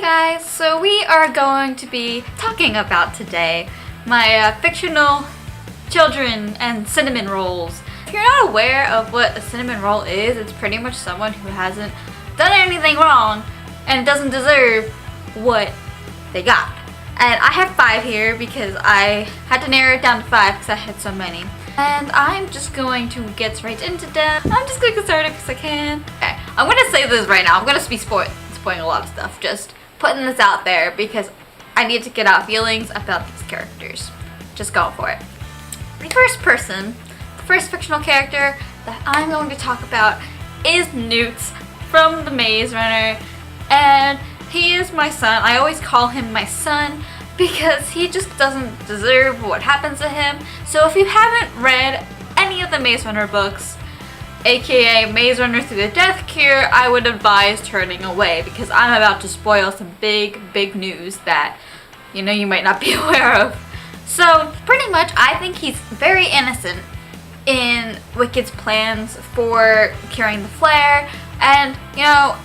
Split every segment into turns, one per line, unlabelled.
guys, so we are going to be talking about today my fictional children and cinnamon rolls. If you're not aware of what a cinnamon roll is, it's pretty much someone who hasn't done anything wrong and doesn't deserve what they got. And I have 5 here because I had to narrow it down to 5 because I had so many. And I'm just going to get right into them. I'm just going to get started because I can. Okay, I'm going to say this right now. I'm going to be spoiling a lot of stuff. Just putting this out there because I need to get out feelings about these characters. Just going for it. The first fictional character that I'm going to talk about is Newt from The Maze Runner. And he is my son. I always call him my son because he just doesn't deserve what happens to him. So if you haven't read any of the Maze Runner books, aka Maze Runner Through the Death Cure, I would advise turning away because I'm about to spoil some big news that you might not be aware of. So pretty much I think he's very innocent in Wicked's plans for curing the flare. And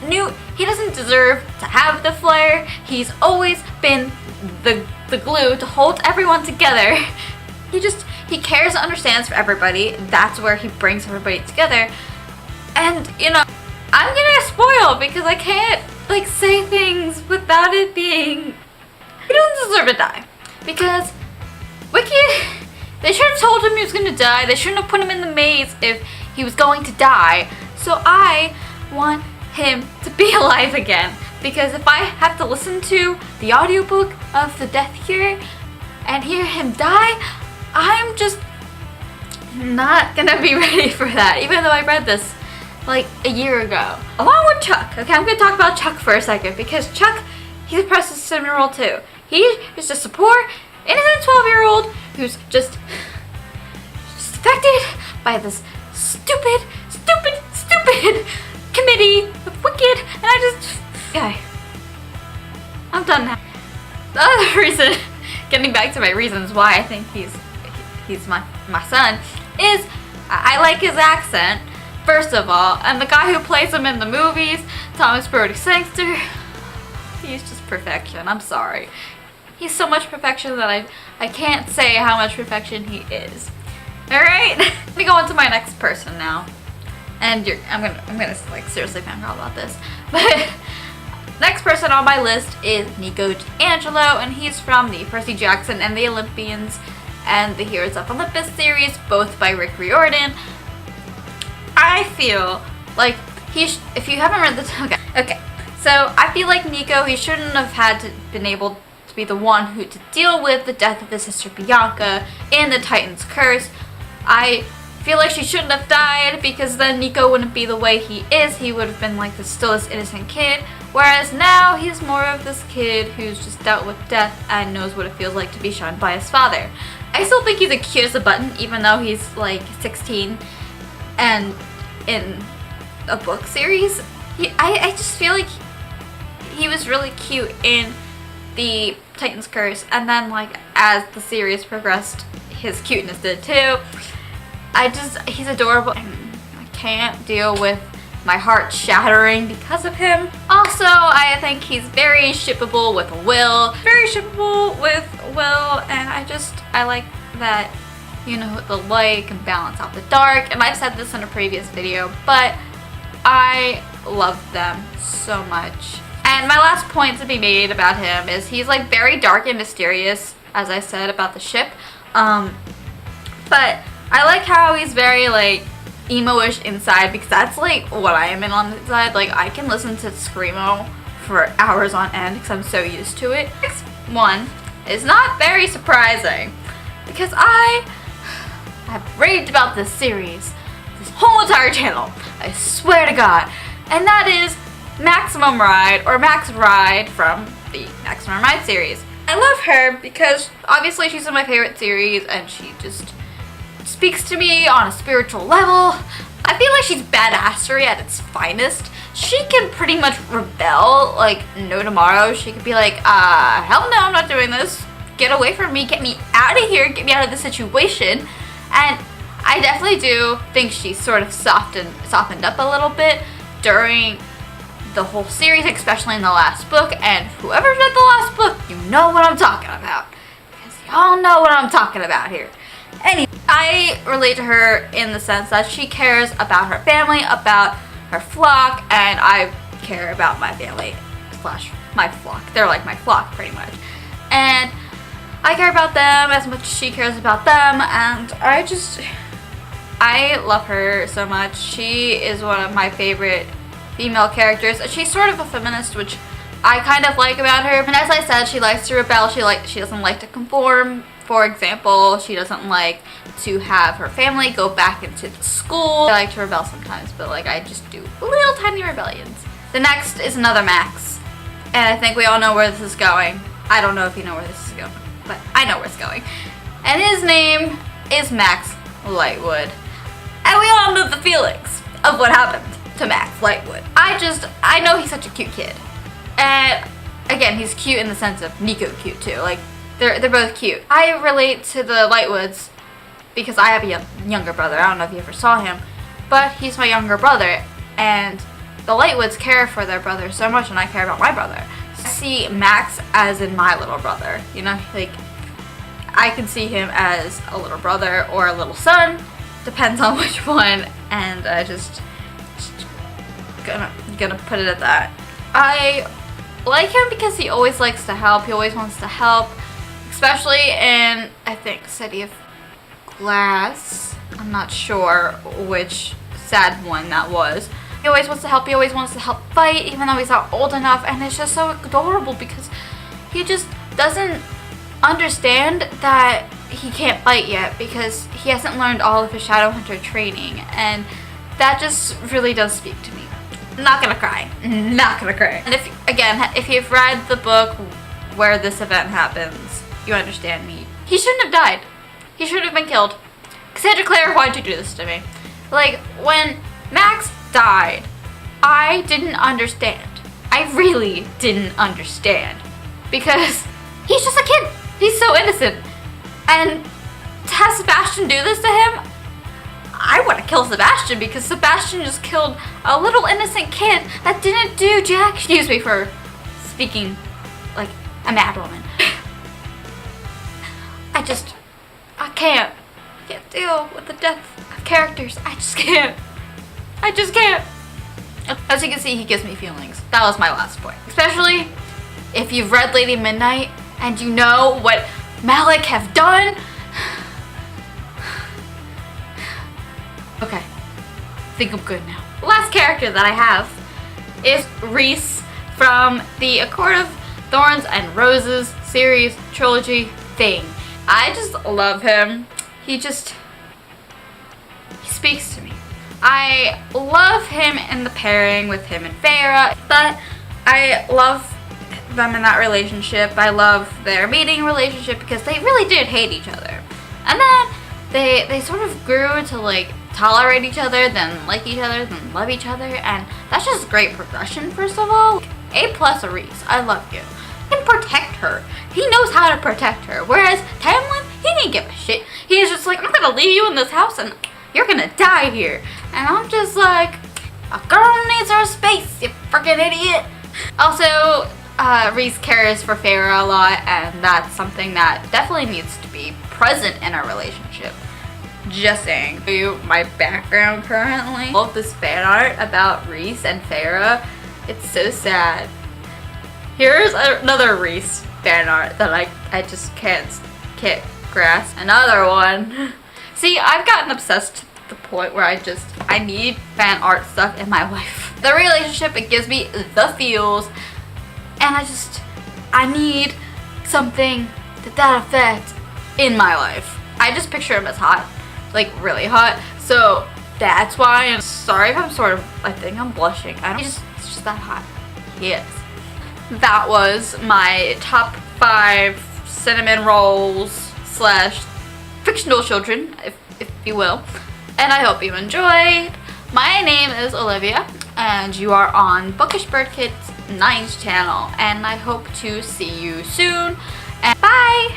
Newt, he doesn't deserve to have the flare. He's always been the glue to hold everyone together. He cares and understands for everybody. That's where he brings everybody together. And I'm gonna spoil because I can't say things without it being, he doesn't deserve to die. Because Wicked, they should have told him he was gonna die. They shouldn't have put him in the maze if he was going to die. So I want him to be alive again. Because if I have to listen to the audiobook of The Death Cure and hear him die, I'm just not gonna be ready for that, even though I read this a year ago. Along with Chuck. Okay, I'm gonna talk about Chuck for a second because Chuck, he's a precious cinnamon roll too. He is just a poor, innocent 12-year-old who's just affected by this stupid committee of Wicked, and okay, I'm done now. The other reason, getting back to my reasons why I think he's my son, is I like his accent, first of all, and the guy who plays him in the movies, Thomas Brody Sangster, he's just perfection. I'm sorry. He's so much perfection that I can't say how much perfection he is. Alright, let me go on to my next person now. And I'm gonna seriously fangirl about this. But next person on my list is Nico D'Angelo, and he's from the Percy Jackson and the Olympians and the Heroes of Olympus series, both by Rick Riordan. I feel like if you haven't read the okay, so I feel like Nico, he shouldn't have had to been able to be the one to deal with the death of his sister Bianca in the Titan's Curse. I feel like she shouldn't have died because then Nico wouldn't be the way he is. He would have been still this innocent kid, whereas now he's more of this kid who's just dealt with death and knows what it feels like to be shunned by his father. I still think he's as cute as a button, even though he's 16 and in a book series. I just feel like he was really cute in the Titan's Curse, and then as the series progressed, his cuteness did too. He's adorable. I can't deal with my heart shattering because of him. Also, I think he's very shippable with Will. And I like that, the light can balance out the dark. And I've said this in a previous video, but I love them so much. And my last point to be made about him is he's very dark and mysterious, as I said about the ship. But I like how he's very emo-ish inside because that's what I am in on the inside. I can listen to Screamo for hours on end because I'm so used to it. Next one is not very surprising because I have raved about this series, this whole entire channel, I swear to God, and that is Maximum Ride, or Max Ride from the Maximum Ride series. I love her because obviously she's in my favorite series and she just speaks to me on a spiritual level. I feel like she's badassery at its finest. She can pretty much rebel no tomorrow. She could be hell no, I'm not doing this. Get away from me, get me out of here, get me out of this situation. And I definitely do think she sort of softened up a little bit during the whole series, especially in the last book, and whoever read the last book, you know what I'm talking about. Because y'all know what I'm talking about here. Anyway, I relate to her in the sense that she cares about her family, about her flock, and I care about my family slash my flock. They're like my flock pretty much. And I care about them as much as she cares about them, and I love her so much. She is one of my favorite female characters. She's sort of a feminist, which I kind of like about her. And as I said, she likes to rebel. She doesn't like to conform. For example, she doesn't like to have her family go back into the school. I like to rebel sometimes, but like I just do little tiny rebellions. The next is another Max, and I think we all know where this is going. I don't know if you know where this is going, but I know where it's going. And his name is Max Lightwood. And we all know the feelings of what happened to Max Lightwood. I know he's such a cute kid. And again, he's cute in the sense of Nico cute too. Like, they're both cute. I relate to the Lightwoods because I have a younger brother. I don't know if you ever saw him, but he's my younger brother. And the Lightwoods care for their brother so much, and I care about my brother. I see Max as in my little brother, you know, like I can see him as a little brother or a little son, depends on which one, and I just gonna put it at that. I like him because he always likes to help. He always wants to help, especially in, I think, City of Glass. I'm not sure which sad one that was. He always wants to help. He always wants to help fight, even though he's not old enough, and it's just so adorable because he just doesn't understand that he can't fight yet because he hasn't learned all of his Shadowhunter training, and that just really does speak to me. I'm not gonna cry. Not gonna cry. And if you've read the book where this event happens, you understand me. He shouldn't have died. He should have been killed. Cassandra Clare, why'd you do this to me? Like, when Max died, I didn't understand. I really didn't understand. Because he's just a kid. He's so innocent. And to have Sebastian do this to him, I want to kill Sebastian because Sebastian just killed a little innocent kid that didn't do jack. Excuse me for speaking like a mad woman. I can't deal with the death of characters. I just can't. As you can see, he gives me feelings. That was my last point. Especially if you've read Lady Midnight and you know what Malik have done. Okay, I think I'm good now. The last character that I have is Reese from the A Court of Thorns and Roses series trilogy thing. I just love him. He speaks to me. I love him in the pairing with him and Farah, but I love them in that relationship. I love their mating relationship because they really did hate each other. And then they sort of grew to like tolerate each other, then like each other, then love each other, and that's just great progression. First of all, A+ Reese, I love you. He can protect her. He knows how to protect her. Whereas Tamlin, he didn't give a shit. He's just like, I'm gonna leave you in this house and you're gonna die here. And I'm just like, a girl needs her space, you freaking idiot. Also, Reese cares for Farah a lot, and that's something that definitely needs to be present in a relationship. Just saying. Show you my background currently. All of this fan art about Reese and Farah, it's so sad. Here's another Reese fan art that I just can't grasp. Another one. See, I've gotten obsessed to the point where I need fan art stuff in my life. The relationship, it gives me the feels, and I need something to that effect in my life. I just picture him as hot, like really hot, so that's why I'm sorry if I think I'm blushing. It's just that hot. He is. That was my top 5 cinnamon rolls slash fictional children, if you will. And I hope you enjoyed. My name is Olivia, and you are on bookishbirdkid9's channel, and I hope to see you soon. And bye!